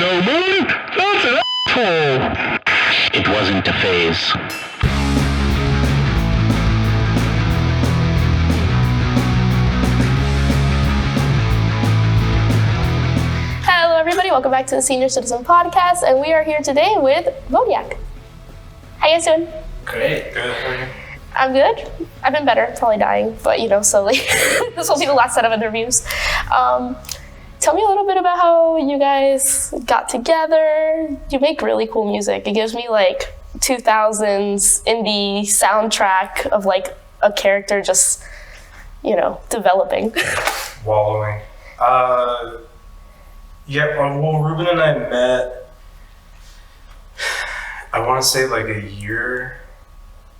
no money, that's an asshole. It wasn't a phase. Hello everybody, welcome back to the Senior Citizen Podcast, and we are here today with Vodiak. How you guys doing? Great. Good. How are you? I'm good. I've been better, probably dying, but slowly. This will be the last set of interviews. Tell me a little bit about how you guys got together. You make really cool music. It gives me like 2000s indie soundtrack of like a character just, developing. Wallowing. Well, Ruben and I met, I want to say like a year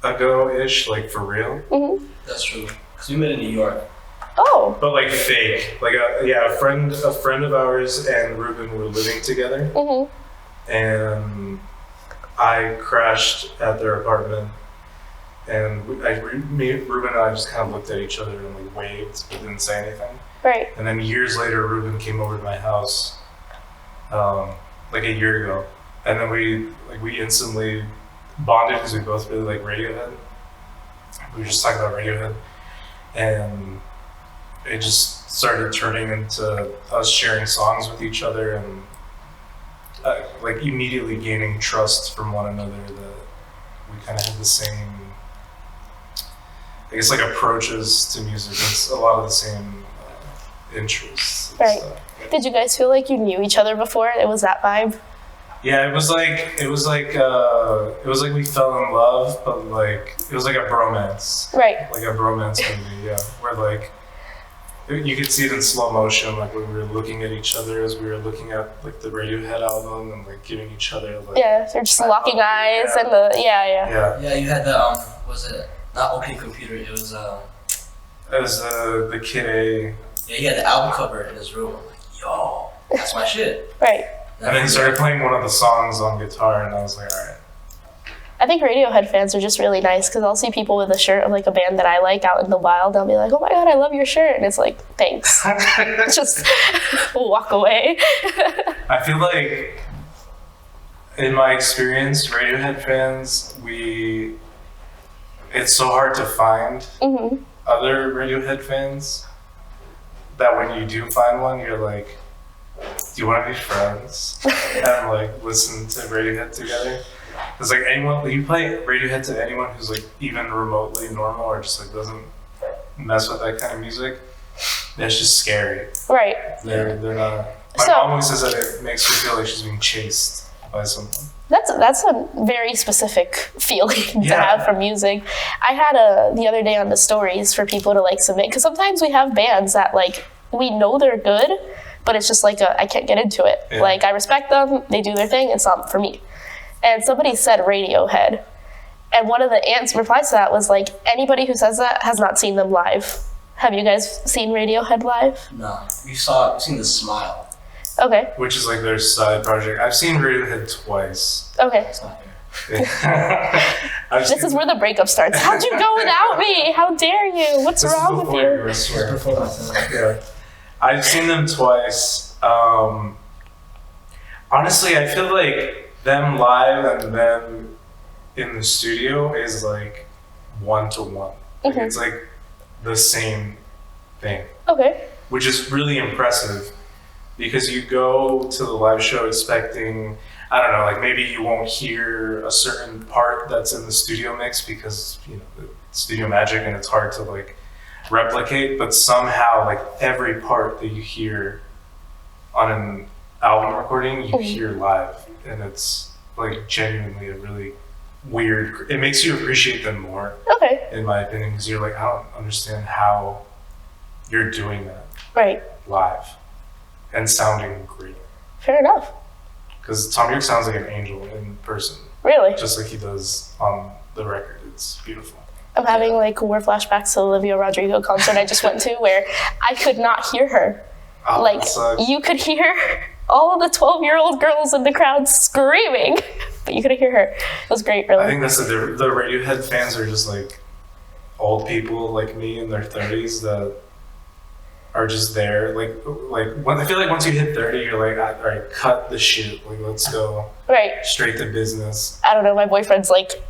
ago-ish, like for real. Mm-hmm. That's true. Because we met in New York. Oh. But like fake. Like a friend of ours and Ruben were living together. Mm-hmm. And I crashed at their apartment. And Ruben and I just kind of looked at each other and like waved, but didn't say anything. Right. And then years later, Ruben came over to my house, like a year ago. And then we instantly bonded because we both really like Radiohead. We were just talking about Radiohead. And it just started turning into us sharing songs with each other and like immediately gaining trust from one another that we kind of had the same, I guess, like approaches to music. It's a lot of the same interests. Right. Stuff. Did you guys feel like you knew each other before? It was that vibe? Yeah, it was like we fell in love, but like it was like a bromance. Right. Like a bromance movie, yeah. Where like you could see it in slow motion, like when we were looking at each other as we were looking at like the Radiohead album and like giving each other like they're just locking eyes and yeah. Yeah, you had the was it not OK Computer? It was the Kid A. Yeah, he had the album cover in his room. I'm like, yo, that's my shit. Right. And then he started playing one of the songs on guitar, and I was like, all right. I think Radiohead fans are just really nice because I'll see people with a shirt of like a band that I like out in the wild. They'll be like, oh my God, I love your shirt. And it's like, thanks. Just walk away. I feel like, in my experience, Radiohead fans, it's so hard to find other Radiohead fans that when you do find one, you're like, do you want to be friends and like listen to Radiohead together? Because like you play Radiohead to anyone who's like even remotely normal or just like doesn't mess with that kind of music, that's just scary. Right. They're not. My mom always says that it makes her feel like she's being chased by someone. That's a very specific feeling to have for music. I had the other day on the stories for people to like submit, because sometimes we have bands that like we know they're good, but it's just like I can't get into it. Yeah. Like I respect them, they do their thing, it's not for me. And somebody said Radiohead, and one of the replies to that was like, anybody who says that has not seen them live. Have you guys seen Radiohead live? No, we've seen The Smile. Okay. Which is like their side project. I've seen Radiohead twice. Okay. That's not fair. This is where the breakup starts. How'd you go without me? How dare you? What's wrong with you? Yeah. I've seen them twice. Honestly, I feel like them live and them in the studio is like 1-to-1. Like it's like the same thing. Okay. Which is really impressive because you go to the live show expecting, I don't know, like maybe you won't hear a certain part that's in the studio mix because, the studio magic and it's hard to like replicate, but somehow like every part that you hear on an album recording, you hear live, and it's like genuinely a really weird, it makes you appreciate them more. Okay. In my opinion, because you're like, I don't understand how you're doing that. Right. Live. And sounding great. Fair enough. Because Tom York sounds like an angel in person. Really? Just like he does on the record. It's beautiful. I'm having like war flashbacks to the Olivia Rodrigo concert I just went to where I could not hear her. Oh, like you could hear all of the 12-year-old girls in the crowd screaming, but you couldn't hear her. It was great, really. I think that's the Radiohead fans are just like old people like me in their 30s that are just there. Like when I feel like once you hit 30, you're like, all right, cut the shit. Like, let's go straight to business. I don't know. My boyfriend's like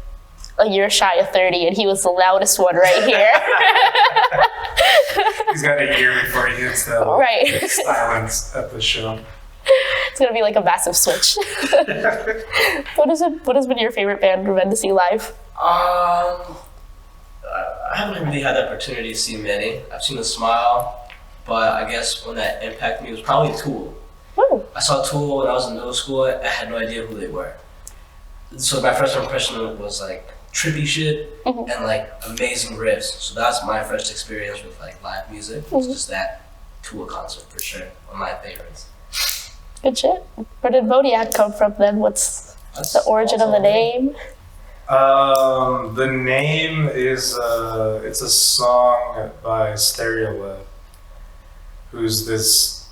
a year shy of 30, and he was the loudest one right here. He's got a year before he hits that silence at the show. It's gonna be like a massive switch. What has been your favorite band, Ruben, to see live? I haven't really had the opportunity to see many. I've seen a Smile, but I guess one that impacted me was probably Tool. Oh. I saw Tool when I was in middle school. I had no idea who they were. So my first impression of it was like trippy shit and like amazing riffs. So that's my first experience with like live music. It was just that Tool concert for sure. One of my favorites. Good shit. Where did Vodiak come from then? What's the origin of the name? The name is it's a song by Stereolab, who's this,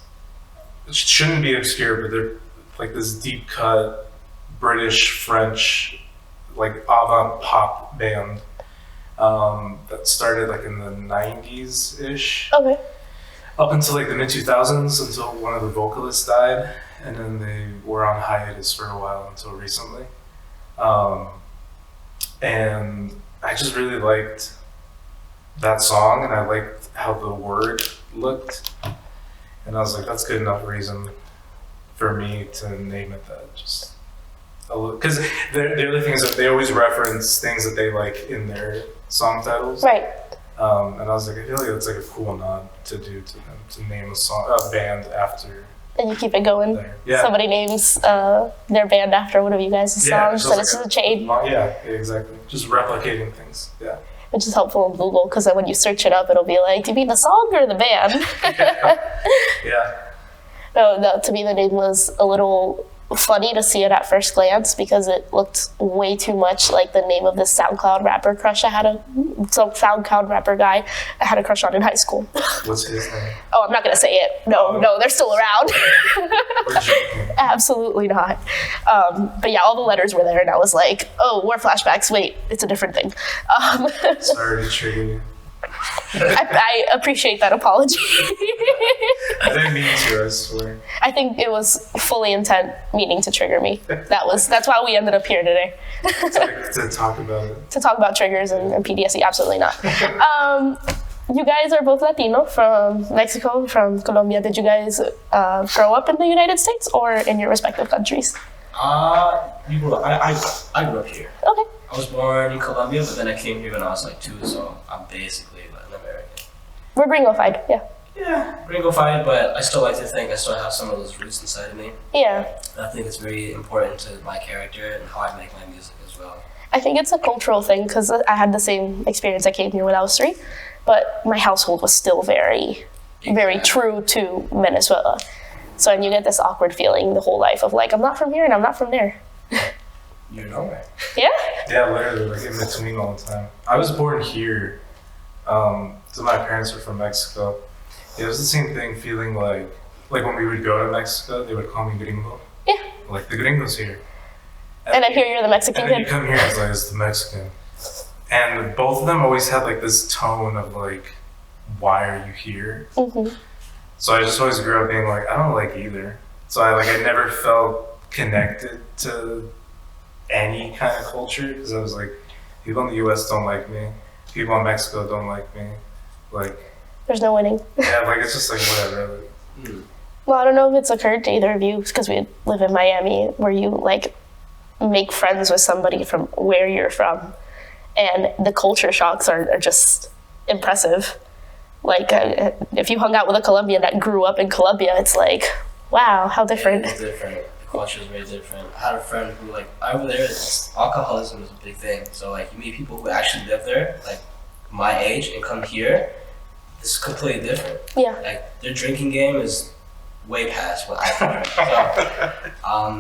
it shouldn't be obscure, but they're like this deep cut British French like avant pop band that started like in the 90s ish. Okay. Up until like the mid 2000s, until one of the vocalists died, and then they were on hiatus for a while until recently. And I just really liked that song, and I liked how the word looked, and I was like, that's good enough reason for me to name it that. Just a little, because the other thing is that they always reference things that they like in their song titles. Right. And I was like, I feel like that's like a cool nod to do to them, to name a band after. And you keep it going. Yeah. Somebody names their band after one of you guys' songs, so this is a chain. Yeah, exactly. Just replicating things. Yeah. Which is helpful in Google, because then when you search it up, it'll be like, do you mean the song or the band? Yeah. No, to me the name was a little funny to see it at first glance, because it looked way too much like the name of this SoundCloud rapper crush some SoundCloud rapper guy I had a crush on in high school. What's his name? Oh, I'm not gonna say it. No, they're still around. Absolutely not. But yeah, all the letters were there, and I was like, oh, war flashbacks. Wait, it's a different thing. Sorry to trigger you. I appreciate that apology. I didn't mean to, I swear. I think it was fully intent meaning to trigger me. That's why we ended up here today. To talk about it. To talk about triggers and PTSD, absolutely not. You guys are both Latino, from Mexico, from Colombia. Did you guys grow up in the United States or in your respective countries? I grew up here. Okay. I was born in Colombia, but then I came here when I was like 2, so I'm basically an American. We're gringo-fied, yeah. Yeah, gringo-fied, but I still like to think I still have some of those roots inside of me. Yeah. I think it's very important to my character and how I make my music as well. I think it's a cultural thing, because I had the same experience. I came here when I was 3, but my household was still very true to Venezuela. So, and you get this awkward feeling the whole life of like, I'm not from here and I'm not from there. You're nowhere. Yeah? Yeah, literally, like in between all the time. I was born here, so my parents were from Mexico. It was the same thing, feeling like when we would go to Mexico, they would call me gringo. Yeah. Like, the gringo's here. And I hear you're the Mexican kid. And then kid. you come here, it's like, it's the Mexican. And both of them always had like this tone of like, why are you here? Mm-hmm. So I just always grew up being like, I don't like either. So I never felt connected to any kind of culture, because I was like, people in the US don't like me, people in Mexico don't like me, like, there's no winning. Yeah, like it's just like whatever. Well, I don't know if it's occurred to either of you, because we live in Miami, where you like make friends with somebody from where you're from, and the culture shocks are just impressive. Like if you hung out with a Colombian that grew up in Colombia, it's like, wow, how different. It's different. Culture is very different. I had a friend who, like, over there, alcoholism is a big thing. So, like, you meet people who actually live there, like, my age, and come here, it's completely different. Yeah. Like, their drinking game is way past what I drink. So,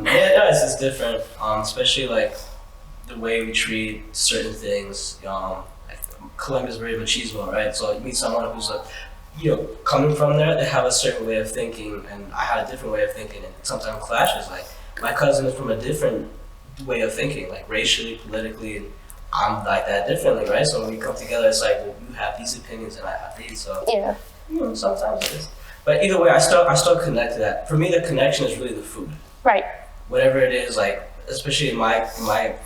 it's just different. Especially, like, the way we treat certain things. Like, Colombia's very machismo, right? So, you meet someone who's, like, coming from there, they have a certain way of thinking, and I had a different way of thinking, and it sometimes clashes. Like, my cousin is from a different way of thinking, like racially, politically, and I'm like that differently, right? So when we come together, it's like, well, you have these opinions and I have these, so yeah. Sometimes it is. But either way, I still connect to that. For me, the connection is really the food. Right. Whatever it is, like, especially in my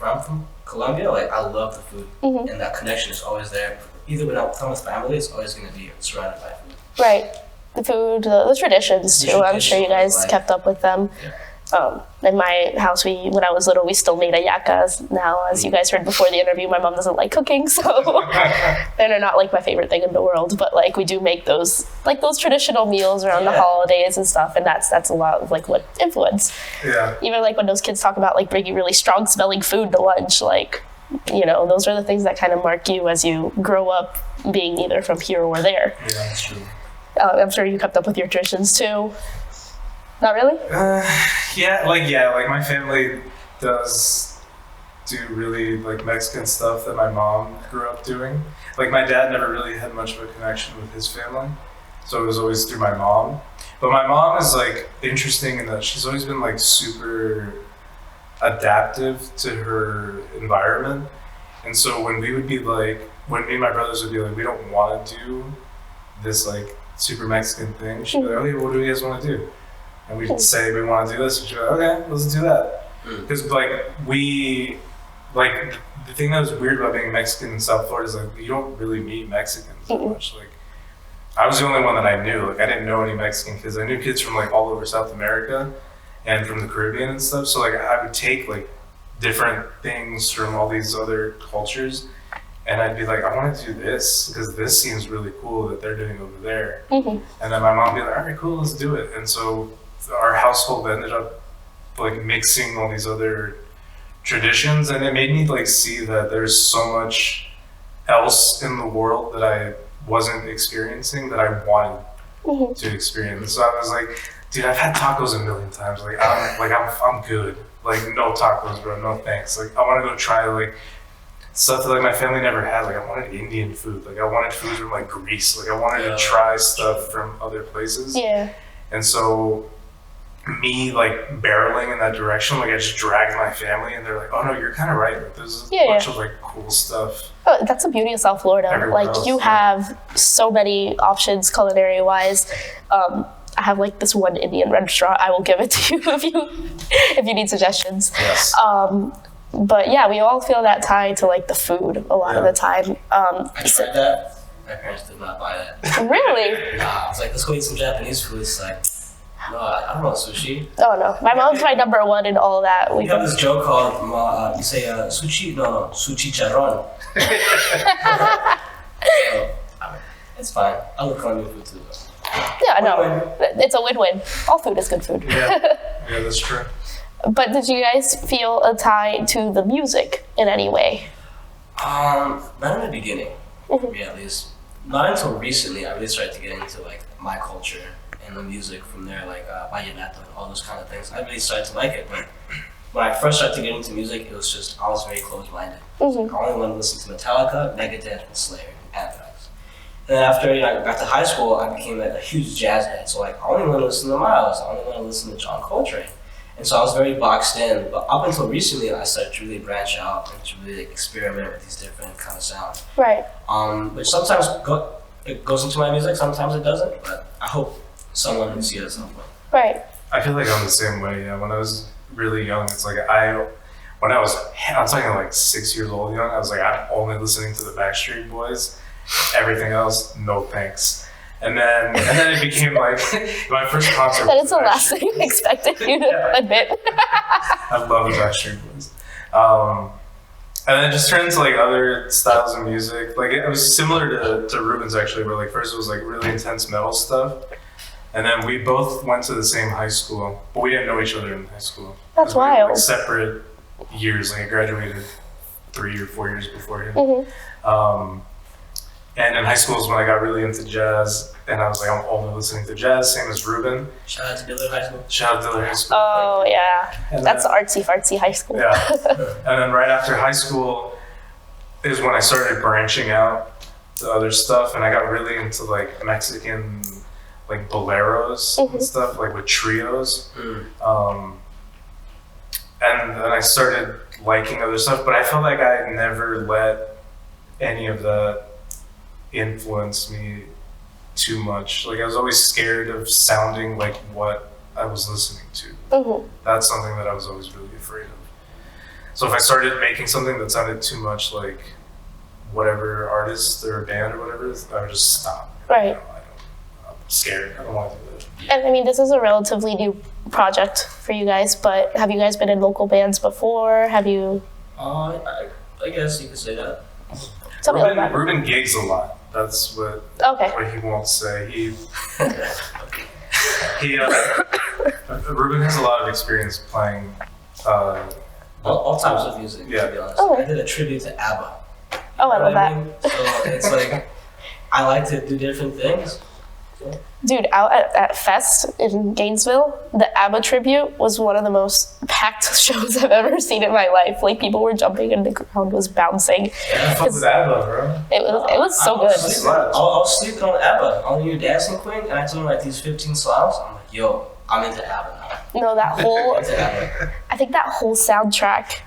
I'm from Colombia, like, I love the food. Mm-hmm. And that connection is always there. Either when I'm with family, it's always going to be surrounded by food. Right. The food, the traditions too. I'm sure you guys like, kept up with them. Yeah. In my house, when I was little, we still made hallacas. Now, as you guys heard before the interview, my mom doesn't like cooking, so they're not like my favorite thing in the world. But like we do make those traditional meals around the holidays and stuff, and that's a lot of like what influence. Yeah. Even like when those kids talk about like bringing really strong smelling food to lunch, like those are the things that kind of mark you as you grow up being either from here or there. Yeah, that's true. I'm sure you kept up with your traditions too. Not really? Like my family does do really like Mexican stuff that my mom grew up doing. Like my dad never really had much of a connection with his family, so it was always through my mom. But my mom is like interesting in that she's always been like super adaptive to her environment. And so when me and my brothers would be like, we don't want to do this like super Mexican thing, she'd be like, okay, what do you guys want to do? And we'd say we want to do this, and she'd be like, okay, let's do that. Because the thing that was weird about being Mexican in South Florida is like you don't really meet Mexicans that much. Like I was the only one that I knew. Like I didn't know any Mexican kids. I knew kids from like all over South America and from the Caribbean and stuff. So like I would take like different things from all these other cultures, and I'd be like, I want to do this because this seems really cool that they're doing over there. And then my mom would be like, all right, cool, let's do it. And so our household ended up like mixing all these other traditions, and it made me like see that there's so much else in the world that I wasn't experiencing that I wanted to experience. So I was like, dude, I've had tacos a million times. I'm good. Like no tacos, bro. No thanks. Like I want to go try like stuff that like my family never had. Like I wanted Indian food. Like I wanted food from like Greece. Like I wanted to try stuff from other places. Yeah. And so me like barreling in that direction, like I just dragged my family, and they're like, oh no, you're kind of right. Like, there's a bunch of like cool stuff. Oh, that's the beauty of South Florida. Everywhere like else, you have so many options culinary wise. I have like this one Indian restaurant. I will give it to you if you need suggestions. Yes. But yeah, we all feel that tie to like the food a lot of the time. I tried that. My parents did not buy that. Really? Nah, I was like, let's go eat some Japanese food. It's like, no, I don't want sushi. Oh no, my mom's my number one in all that. We have this joke called, you say sushi, no, sushi charon. It's fine. I look Colombian food too. Yeah, no, it's a win-win. All food is good food. Yeah, that's true. But did you guys feel a tie to the music in any way? Not in the beginning, for me at least. Not until recently, I really started to get into like my culture and the music from there, like vallenato and all those kind of things. I really started to like it, but when I first started to get into music, it was just, I was very closed-minded. I only wanted to listen to Metallica, Megadeth, and Slayer, and Anthrax. And then after I got to high school, I became a huge jazz head. So like, I only want to listen to Miles, I only want to listen to John Coltrane. And so I was very boxed in, but up until recently, I started to really branch out and to really experiment with these different kind of sounds. Right. Which sometimes it goes into my music, sometimes it doesn't, but I hope someone can see it at some point. Right. I feel like I'm the same way. Yeah. When I was really young, it's like I'm talking like 6 years old young, I was like, I'm only listening to the Backstreet Boys. Everything else, no thanks. And then it became like my first concert. That is the last thing I expected you to admit. I love the Backstreet Boys. And then it just turned into like other styles of music. Like it was similar to Ruben's actually, where like first it was like really intense metal stuff. And then we both went to the same high school, but we didn't know each other in high school. That's wild. We were, like, separate years. Like I graduated 3 or 4 years before him. And in high school is when I got really into jazz, and I was like, I'm only listening to jazz, same as Ruben. Shout out to Dillard High School. Shout out to Dillard High School. Oh, yeah. And that's artsy-fartsy high school. Yeah. And then right after high school is when I started branching out to other stuff, and I got really into like Mexican like boleros and stuff, like with trios. And then I started liking other stuff, but I felt like I never let any of that influence me too much. Like I was always scared of sounding like what I was listening to. Mm-hmm. That's something that I was always really afraid of. So if I started making something that sounded too much like whatever artist or band or whatever, I would just stop. Right. I'm scared. I don't want to do that. And I mean, this is a relatively new project for you guys, but have you guys been in local bands before? Have you? I guess you could say that. Tell me about that. Ruben gigs a lot. That's what he won't say. Ruben has a lot of experience playing all types of music, to be honest. Okay. I did a tribute to ABBA. Oh, I love that. So it's like, I like to do different things. So. Dude, out at Fest in Gainesville, the ABBA tribute was one of the most packed shows I've ever seen in my life. Like, people were jumping and the crowd was bouncing. Yeah, fuck with ABBA, bro. It was so good. I was sleeping on ABBA, on your Dancing Queen, and I told him like these 15 songs. I'm like, yo, I'm into ABBA now. No, that whole, Into ABBA. I think that whole soundtrack,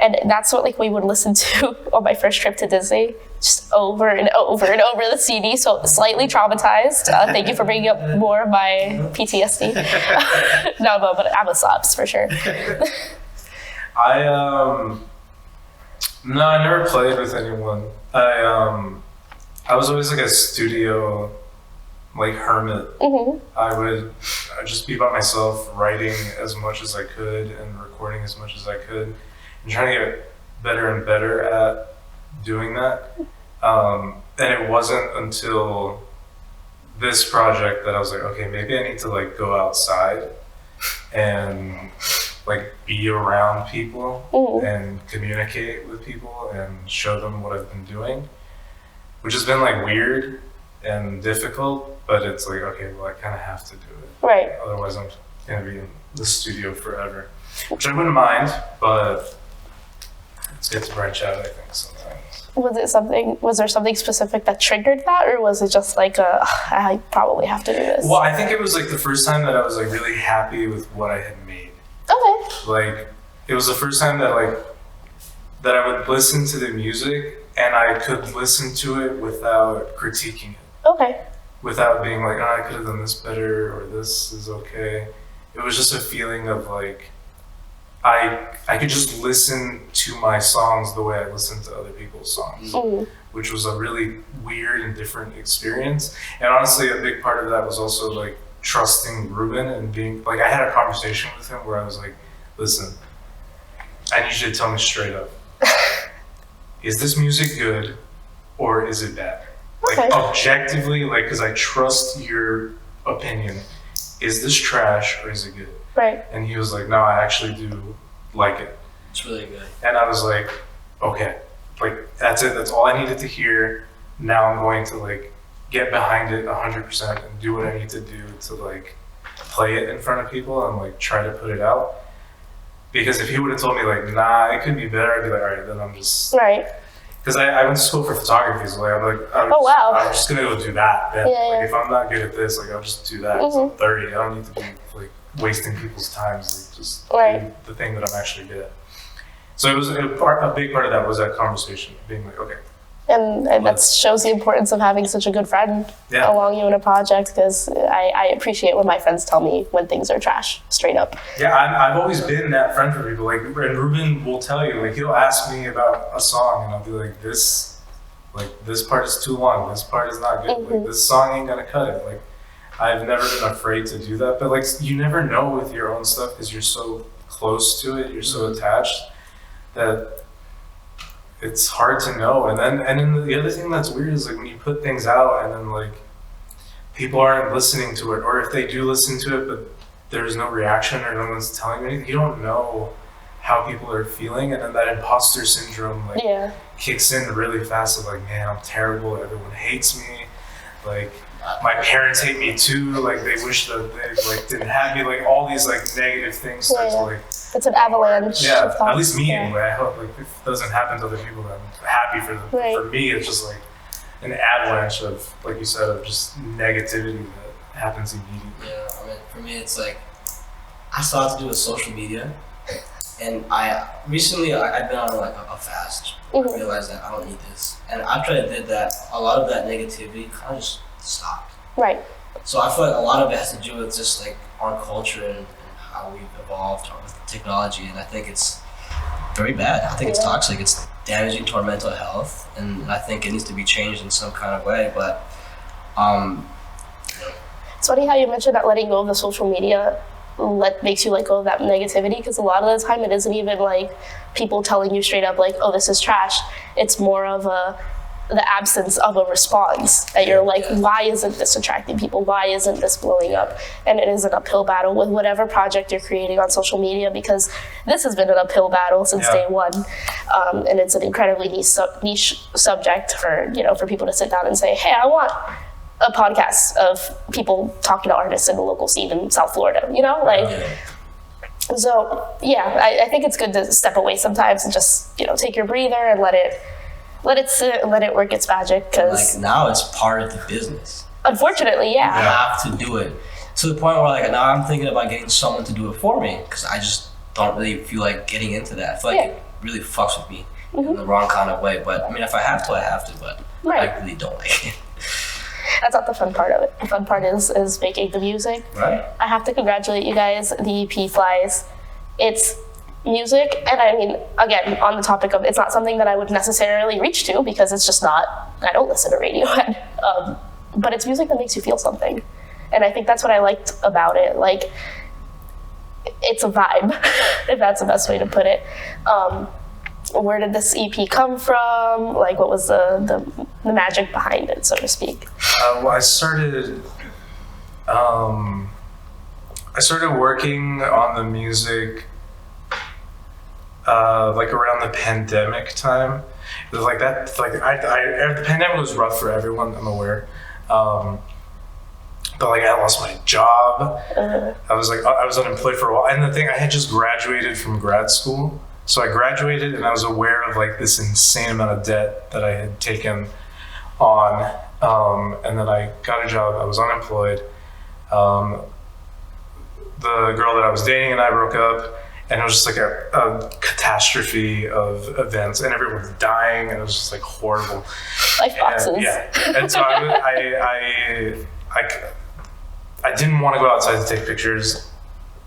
and that's what like we would listen to on my first trip to Disney, just over and over and over the CD. So slightly traumatized. Thank you for bringing up more of my PTSD. No, but ABBA slaps for sure. No, I never played with anyone. I was always like a studio like hermit. Mm-hmm. I'd just be by myself, writing as much as I could and recording as much as I could, and trying to get better and better at doing that. And it wasn't until this project that I was like, okay, maybe I need to like go outside and like be around people and communicate with people and show them what I've been doing, which has been like weird and difficult, but it's like, okay, well, I kind of have to do it. Right. Otherwise I'm gonna be in the studio forever, which I wouldn't mind, but it's good to branch out, I think, sometimes. Was there something specific that triggered that, or was it just like I probably have to do this? Well, I think it was like the first time that I was like really happy with what I had made. Okay. Like, it was the first time that I would listen to the music and I could listen to it without critiquing it. Okay. Without being like, oh, I could have done this better, or this is okay. It was just a feeling of like, I could just listen to my songs the way I listen to other people's songs, which was a really weird and different experience. And honestly, a big part of that was also like trusting Ruben and being like, I had a conversation with him where I was like, listen, I need you to tell me straight up, is this music good or is it bad? Like objectively, like, because I trust your opinion. Is this trash or is it good? Right. And he was like, no, I actually do like it. It's really good. And I was like, okay, like that's it. That's all I needed to hear. Now I'm going to like get behind it 100% and do what I need to do to like play it in front of people and like try to put it out. Because if he would have told me like, nah, it could be better, I'd be like, all right, then I'm just right. Because I went to school for photography, so like I'm just gonna go do that. Then. Like if I'm not good at this, like I'll just do that. I'm 30. I don't need to be like wasting people's time. Like just do the thing that I'm actually good at. So it was a big part of that was that conversation, being like, okay. And that shows the importance of having such a good friend along you in a project, because I appreciate when my friends tell me when things are trash, straight up. Yeah, I've always been that friend for people. Like, and Ruben will tell you, like, he'll ask me about a song, and I'll be like, this part is too long, this part is not good, like, this song ain't gonna cut it. Like, I've never been afraid to do that, but like, you never know with your own stuff because you're so close to it, you're so attached that it's hard to know. And then the other thing that's weird is like when you put things out and then like people aren't listening to it, or if they do listen to it but there's no reaction or no one's telling you anything, you don't know how people are feeling, and then that imposter syndrome like kicks in really fast of like, man, I'm terrible, everyone hates me, like my parents hate me too, like they wish that they like didn't have me, like all these like negative things start to like, it's an avalanche. Yeah, at least me anyway. I hope like if it doesn't happen to other people, then I'm happy for them. For me, it's just like an avalanche of, like you said, of just negativity that happens immediately. Yeah, I mean, for me, it's like I started to do with social media, and I've been on like a fast. I realized that I don't need this, and after I did that, a lot of that negativity kind of just stopped. Right. So I feel like a lot of it has to do with just like our culture and how we've evolved with technology, and I think it's very bad. I think it's toxic. It's damaging to our mental health, and I think it needs to be changed in some kind of way. But it's funny how you mentioned that letting go of the social media makes you let go of that negativity, because a lot of the time it isn't even like people telling you straight up like, oh, this is trash. It's more of the absence of a response that you're like, why isn't this attracting people? Why isn't this blowing up? And it is an uphill battle with whatever project you're creating on social media, because this has been an uphill battle since day one. And it's an incredibly niche subject for people to sit down and say, hey, I want a podcast of people talking to artists in the local scene in South Florida, So I think it's good to step away sometimes and just, take your breather and let it sit and let it work its magic. Cause like now it's part of the business. Unfortunately, You have to do it to the point where like now I'm thinking about getting someone to do it for me, because I just don't really feel like getting into that. I feel like it really fucks with me in the wrong kind of way. But I mean, if I have to, I have to. But I really don't like it. That's not the fun part of it. The fun part is making the music. Right. I have to congratulate you guys. The EP flies. It's music, and I mean, again, on the topic of, it's not something that I would necessarily reach to, because it's just not, I don't listen to Radiohead. But it's music that makes you feel something. And I think that's what I liked about it. Like, it's a vibe, if that's the best way to put it. Where did this EP come from? Like, what was the magic behind it, so to speak? Well, I started working on the music like around the pandemic time. It was like that. Like the pandemic was rough for everyone, I'm aware. But like I lost my job. I was unemployed for a while, and the thing, I had just graduated from grad school. So I graduated, and I was aware of like this insane amount of debt that I had taken on, and then I got a job. I was unemployed. The girl that I was dating and I broke up, and it was just like a catastrophe of events, and everyone was dying, and it was just like horrible. Life boxes. And so I didn't want to go outside to take pictures.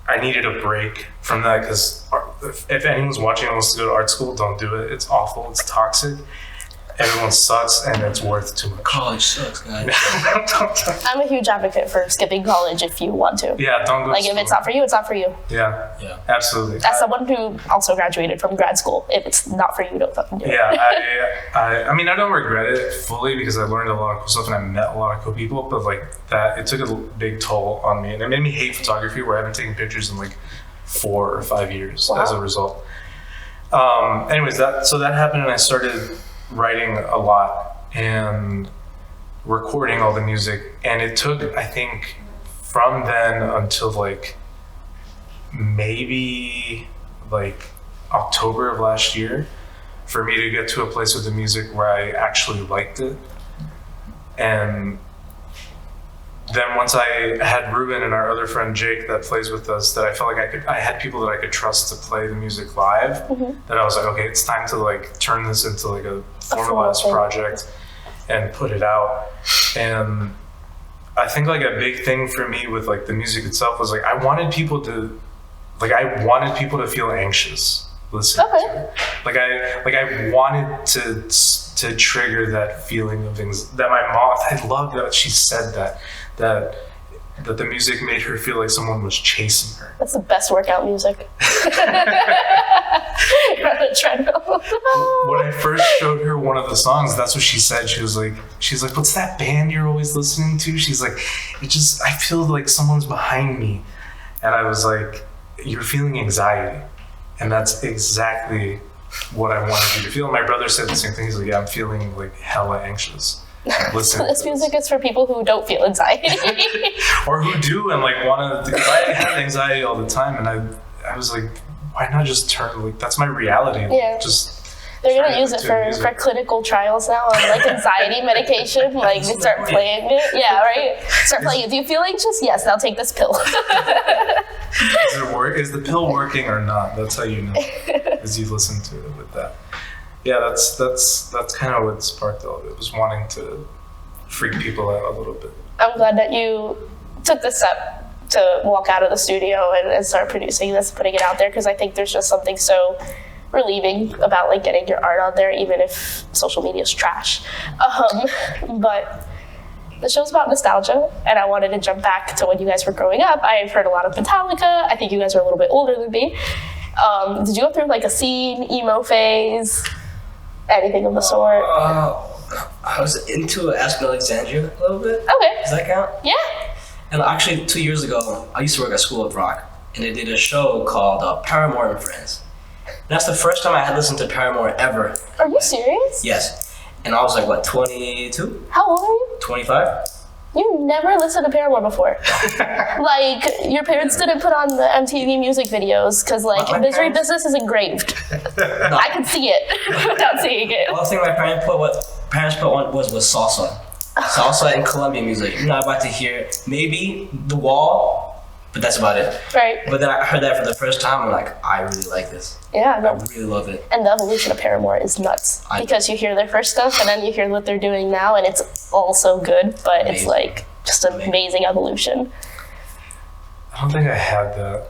I needed a break from that, because if anyone's watching and wants to go to art school, don't do it. It's awful. It's toxic. Everyone sucks, and it's worth too much. College sucks, guys. I'm a huge advocate for skipping college if you want to. Yeah, don't go. Like, if it's not for you, it's not for you. Yeah, absolutely. As someone who also graduated from grad school, if it's not for you, don't fucking do it. Yeah, I mean, I don't regret it fully, because I learned a lot of cool stuff and I met a lot of cool people, but like that, it took a big toll on me, and it made me hate photography, where I haven't taken pictures in like 4 or 5 years as a result. Anyways, that happened, and I started writing a lot and recording all the music, and it took, I think, from then until like maybe like October of last year for me to get to a place with the music where I actually liked it. And then once I had Ruben and our other friend Jake that plays with us, that I felt like I had people that I could trust to play the music live, that I was like, okay, it's time to like turn this into like a formalized project and put it out. And I think like a big thing for me with like the music itself was like, I wanted people to feel anxious listening to it. Like I wanted to trigger that feeling of things that my mom, I love that she said that the music made her feel like someone was chasing her. That's the best workout music. You're on the treadmill. When I first showed her one of the songs, that's what she said. She's like, what's that band you're always listening to? She's like, I feel like someone's behind me. And I was like, you're feeling anxiety. And that's exactly what I wanted you to feel. And my brother said the same thing. He's like, yeah, I'm feeling like hella anxious. This music is for people who don't feel anxiety. Or who do and like want to, I have anxiety all the time, and I was like, why not just turn, like, that's my reality. Yeah. They're going to use it for clinical trials now on like anxiety medication. Like they start playing it. Yeah, right? Start playing it. Do you feel anxious? Yes, now take this pill. Is the pill working or not? That's how you know, as you listen to it with that. Yeah, that's kind of what sparked all of it. Was wanting to freak people out a little bit. I'm glad that you took the step to walk out of the studio and start producing this, putting it out there, because I think there's just something so relieving about like getting your art out there, even if social media is trash. But the show's about nostalgia, and I wanted to jump back to when you guys were growing up. I've heard a lot of Metallica. I think you guys are a little bit older than me. Did you go through like a scene, emo phase, anything of the sort? I was into Aspen Alexandria a little bit. Okay. Does that count? Yeah. And actually, 2 years ago, I used to work at School of Rock, and they did a show called Paramore and Friends. And that's the first time I had listened to Paramore ever. Are you serious? Yes. And I was like, what, 22? How old are you? 25? You never listened to Paramore before. Like, your parents didn't put on the MTV music videos because, like, My Misery parents- Business is engraved. No. I can see it without seeing it. The only thing my parents put on was salsa. Salsa and Colombian music. You're not about to hear maybe The Wall, but that's about it. Right. But then I heard that for the first time, I'm like, I really like this. Yeah, I no. really love it. And the evolution of Paramore is nuts. Because you hear their first stuff and then you hear what they're doing now, and it's all so good, but it's like just an amazing evolution. I don't think I had that.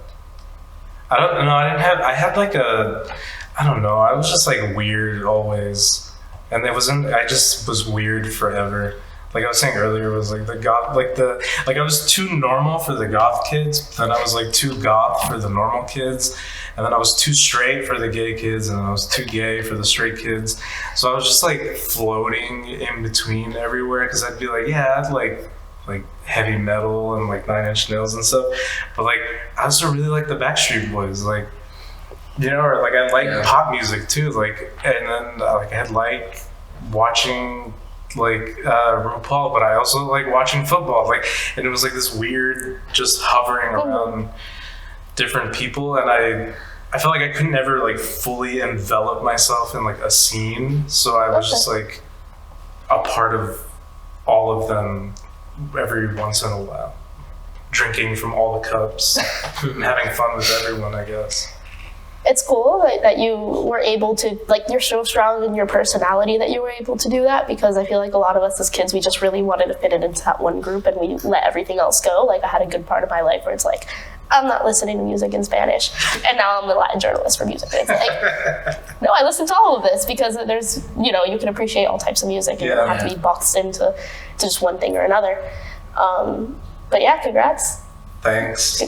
I don't know. I had like I don't know. I was just like weird always, and I just was weird forever. Like I was saying earlier, it was like the goth, like I was too normal for the goth kids, then I was like too goth for the normal kids, and then I was too straight for the gay kids, and then I was too gay for the straight kids. So I was just like floating in between everywhere, because I'd be like, yeah, I'd like heavy metal and like 9 Inch Nails and stuff, but like I also really like the Backstreet Boys, like, you know, or like I like pop music too, like, and then like I like watching like RuPaul, but I also like watching football, like, and it was like this weird just hovering around different people, and I felt like I could never like fully envelop myself in like a scene, so I was just like a part of all of them every once in a while, drinking from all the cups and having fun with everyone, I guess. It's cool that you were able to, like, you're so strong in your personality that you were able to do that, because I feel like a lot of us as kids, we just really wanted to fit it into that one group and we let everything else go. Like, I had a good part of my life where it's like, I'm not listening to music in Spanish, and now I'm the Latin journalist for music. And it's like, no, I listen to all of this because there's, you know, you can appreciate all types of music and you don't have to be boxed into just one thing or another. But yeah, congrats. Thanks.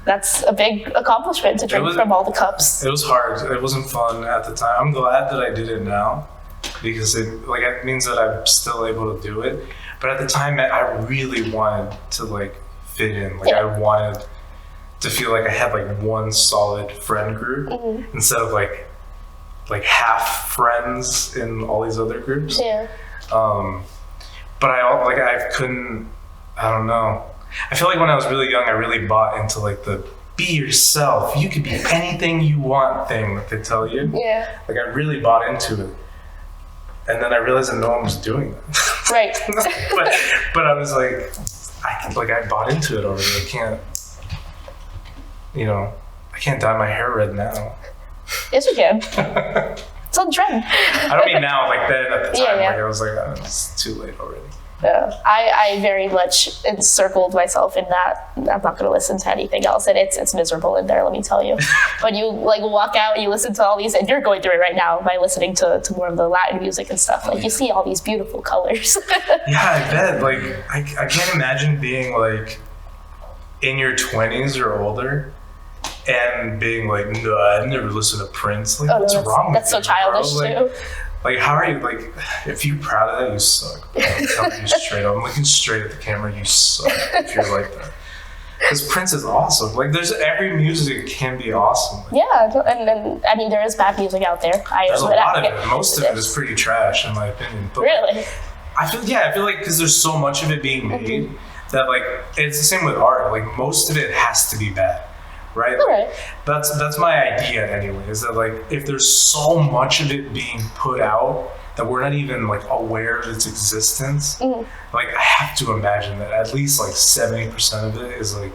That's a big accomplishment to drink from all the cups. It was hard. It wasn't fun at the time. I'm glad that I did it now, because it means that I'm still able to do it. But at the time, I really wanted to like fit in. Like I wanted to feel like I had like one solid friend group instead of like half friends in all these other groups. Yeah. But I couldn't. I don't know. I feel like when I was really young, I really bought into like the be yourself, you could be anything you want thing that they tell you. Yeah. Like I really bought into it. And then I realized that no one was doing that. Right. but I was like, I bought into it already. I can't dye my hair red now. Yes, you can. It's on trend. I don't mean now, like then at the time, Yeah. like I was like, oh, it's too late already. I very much encircled myself in that. I'm not going to listen to anything else, and it's miserable in there, let me tell you. When you like walk out and you listen to all these, and you're going through it right now by listening to more of the Latin music and stuff, like you see all these beautiful colors. Yeah, I bet. Like I can't imagine being like in your 20s or older and being like, no, I've never listened to Prince. Like, what's wrong with that's so you, childish bro? too. Like, how are you, like, if you're proud of that, you suck. I'm telling you straight up. I'm looking straight at the camera, you suck if you're like that. Because Prince is awesome. Like, every music can be awesome. Like, Yeah, and I mean, there is bad music out there. there's a lot of it. Most of it is pretty trash, in my opinion. But Really? I feel like because there's so much of it being made that, like, it's the same with art. Like, most of it has to be bad. Right? Alright. That's my idea anyway, is that like if there's so much of it being put out that we're not even like aware of its existence, like I have to imagine that at least like 70% of it is like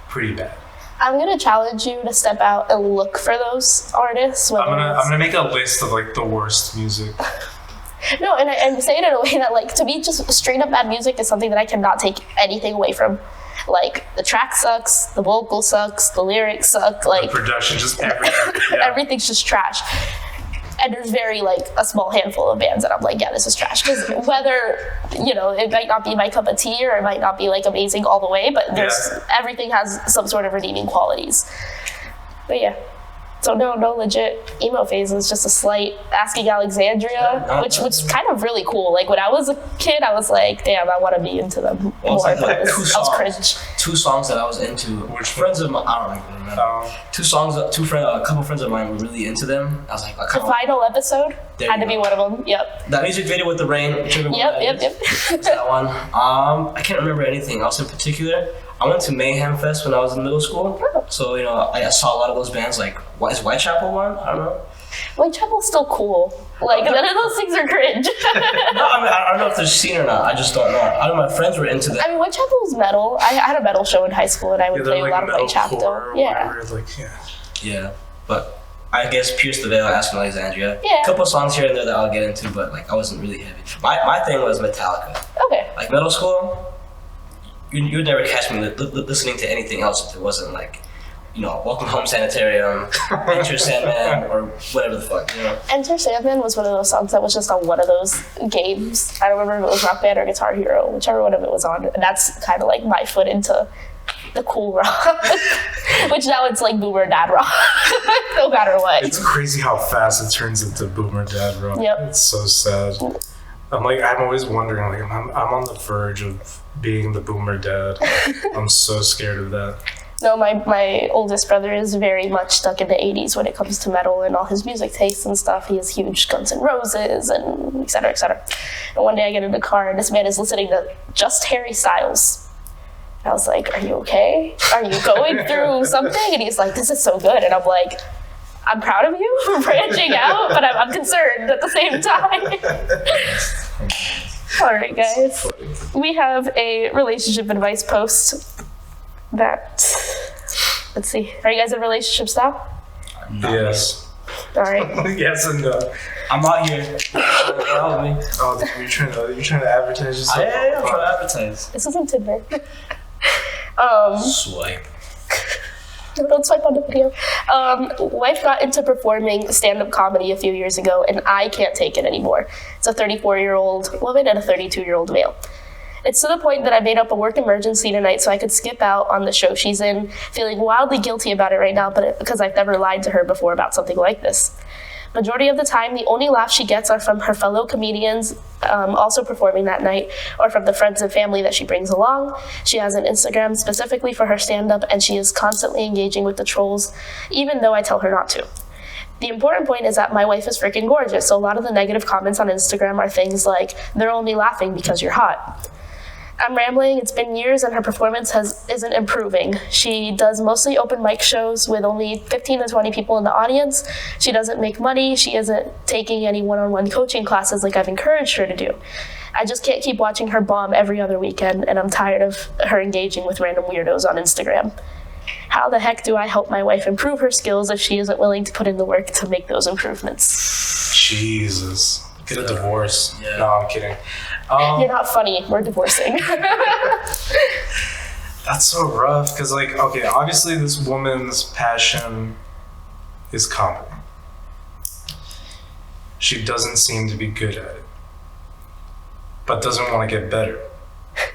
pretty bad. I'm gonna challenge you to step out and look for those artists. I'm gonna make a list of like the worst music. No, and I'm saying it in a way that, like, to me, just straight up bad music is something that I cannot take anything away from. Like, the track sucks, the vocal sucks, the lyrics suck, like... The production, just everything. Yeah. Everything's just trash. And there's very, like, a small handful of bands that I'm like, yeah, this is trash. Because whether, you know, it might not be my cup of tea or it might not be, like, amazing all the way, but everything has some sort of redeeming qualities. But yeah. So no legit emo phase. It was just a slight Asking Alexandria, which was kind of really cool. Like, when I was a kid, I was like, damn, I want to be into them more. Like, but I was cringe. 2 songs that I was into. Which friends of mine, I don't even remember. 2 songs, a couple friends of mine were really into them. I was like, The Final Episode had to be one of them. Yep. That music video with the rain. Yep. That's that one. I can't remember anything else in particular. I went to Mayhem Fest when I was in middle school. Oh. So, you know, I saw a lot of those bands. Like, is Whitechapel one? I don't know. Whitechapel's still cool. Like, none of those things are cringe. No, I mean, I don't know if they're seen or not. I just don't know. I know my friends were into that. I mean, Whitechapel's metal. I had a metal show in high school, and I would play a lot of Whitechapel. Yeah. Yeah, but I guess Pierce the Veil, Asking Alexandria. Yeah. A couple songs here and there that I'll get into, but, like, I wasn't really heavy. My thing was Metallica. Okay. Like, middle school, you'd never catch me listening to anything else if it wasn't, like, you know, Welcome Home Sanitarium, Enter Sandman, or whatever the fuck, you know. Enter Sandman was one of those songs that was just on one of those games. I don't remember if it was Rock Band or Guitar Hero, whichever one of it was on. And that's kind of like my foot into the cool rock, which now it's like boomer dad rock, no matter what. It's crazy how fast it turns into boomer dad rock. Yep. It's so sad. I'm always wondering, like, I'm on the verge of being the boomer dad. I'm so scared of that. No, my oldest brother is very much stuck in the 80s when it comes to metal and all his music tastes and stuff. He has huge Guns N' Roses and et cetera, et cetera. And one day I get in the car and this man is listening to just Harry Styles. And I was like, are you okay? Are you going through something? And he's like, this is so good. And I'm like, I'm proud of you for branching out, but I'm concerned at the same time. All right, guys. We have a relationship advice post that, let's see. Are you guys in relationships now? Yes. All right. Yes and no. I'm out here. Help me. Oh, you're trying to advertise yourself? Yeah, I'm trying to advertise. This isn't Tinder. Swipe. No, don't swipe on the video. Wife got into performing stand-up comedy a few years ago, and I can't take it anymore. It's a 34-year-old woman and a 32-year-old male. It's to the point that I made up a work emergency tonight so I could skip out on the show she's in, feeling wildly guilty about it right now, but because I've never lied to her before about something like this. Majority of the time, the only laughs she gets are from her fellow comedians also performing that night, or from the friends and family that she brings along. She has an Instagram specifically for her stand-up, and she is constantly engaging with the trolls, even though I tell her not to. The important point is that my wife is freaking gorgeous, so a lot of the negative comments on Instagram are things like, they're only laughing because you're hot. I'm rambling. It's been years and her performance isn't improving. She does mostly open mic shows with only 15 to 20 people in the audience. She doesn't make money. She isn't taking any one-on-one coaching classes like I've encouraged her to do. I just can't keep watching her bomb every other weekend, and I'm tired of her engaging with random weirdos on Instagram. How the heck do I help my wife improve her skills if she isn't willing to put in the work to make those improvements? Jesus. Get a divorce. Yeah. No, I'm kidding. You're not funny. We're divorcing. That's so rough, because, like, okay, obviously this woman's passion is comedy. She doesn't seem to be good at it, but doesn't want to get better,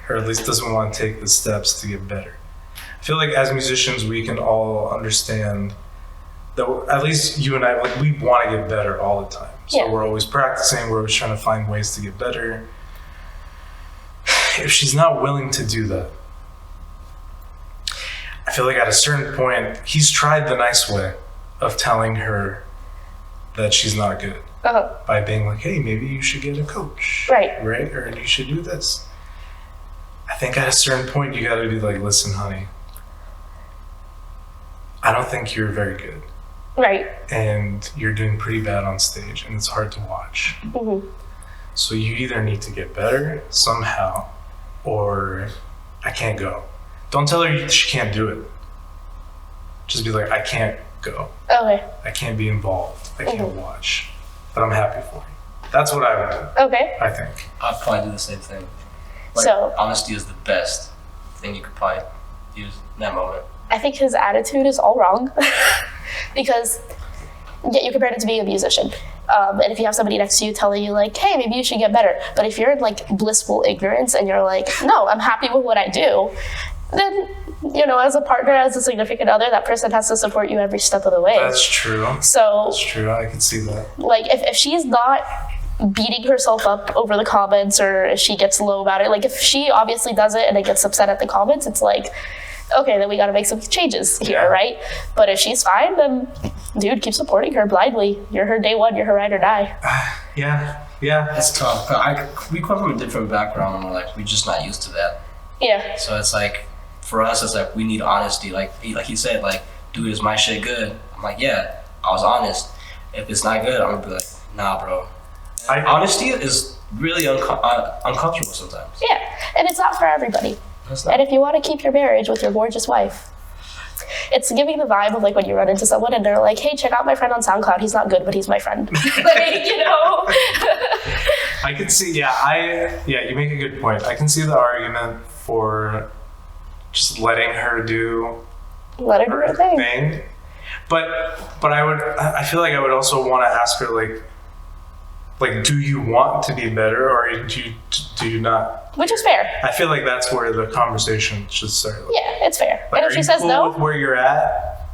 or at least doesn't want to take the steps to get better. I feel like as musicians, we can all understand that, at least you and I, like, we want to get better all the time. So Yeah. we're always practicing, we're always trying to find ways to get better. If she's not willing to do that, I feel like at a certain point, he's tried the nice way of telling her that she's not good by being like, hey, maybe you should get a coach. Right. Or you should do this. I think at a certain point, you gotta be like, listen, honey, I don't think you're very good. Right. And you're doing pretty bad on stage, and it's hard to watch. Mm-hmm. So you either need to get better somehow, or I can't go. Don't tell her she can't do it. Just be like, I can't go. Okay. I can't be involved. I can't watch. But I'm happy for you. That's what I would do. Okay. I think. I'd probably do the same thing. Like, So- honesty is the best thing you could probably use in that moment. I think his attitude is all wrong because you compared it to being a musician. And if you have somebody next to you telling you like, hey, maybe you should get better. But if you're in like blissful ignorance and you're like, no, I'm happy with what I do, then, as a partner, as a significant other, that person has to support you every step of the way. That's true. So, That's true. I can see that. like, if she's not beating herself up over the comments or if she gets low about it, like if she obviously does it and it gets upset at the comments, it's like, okay, then we got to make some changes here, right? But if she's fine, then dude, keep supporting her blindly. You're her day one. You're her ride or die. Yeah. It's tough. We come from a different background and we're just not used to that. Yeah. So it's like, for us, it's like we need honesty. Like he said, like, dude, is my shit good? I'm like, yeah, I was honest. If it's not good, I'm gonna be like, nah, bro. Honesty is really uncomfortable sometimes. Yeah, and it's not for everybody. And if you want to keep your marriage with your gorgeous wife, it's giving the vibe of like when you run into someone and they're like, hey, check out my friend on SoundCloud. He's not good, but he's my friend. I can see, you make a good point. I can see the argument for just letting her do Let her do her thing. But I feel like I would also want to ask her like, do you want to be better or do you not? Which is fair. I feel like that's where the conversation should start. Yeah, it's fair. Like, and if she are you says cool no, with where you're at,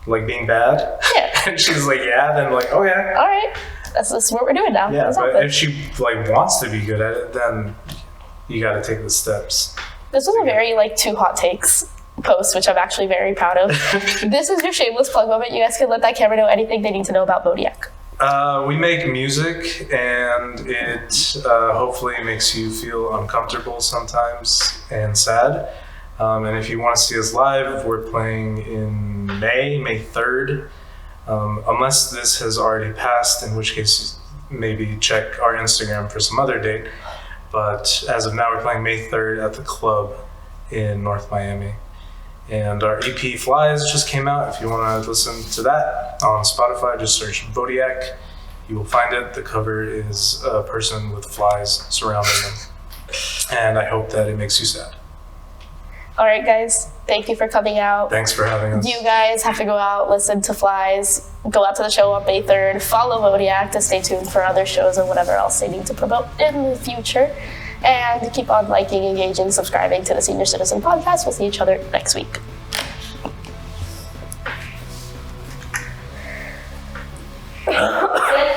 like being bad? Yeah. And she's like, yeah, then like, oh yeah. All right, that's what we're doing now. Yeah, That's but awesome. if she like wants to be good at it, then you got to take the steps. This was a very like 2 hot takes post, which I'm actually very proud of. This is your shameless plug moment. You guys can let that camera know anything they need to know about Vodiak. We make music, and it hopefully makes you feel uncomfortable sometimes and sad. And if you want to see us live, we're playing in May 3rd. Unless this has already passed, in which case maybe check our Instagram for some other date. But as of now, we're playing May 3rd at the club in North Miami. And our EP Flies just came out. If you want to listen to that on Spotify, just search Vodiak. You will find it. The cover is a person with flies surrounding them. And I hope that it makes you sad. All right, guys. Thank you for coming out. Thanks for having us. You guys have to go out, listen to Flies, go out to the show on May 3rd, follow Vodiak to stay tuned for other shows and whatever else they need to promote in the future. And keep on liking, engaging, subscribing to the Senior Citizen Podcast. We'll see each other next week.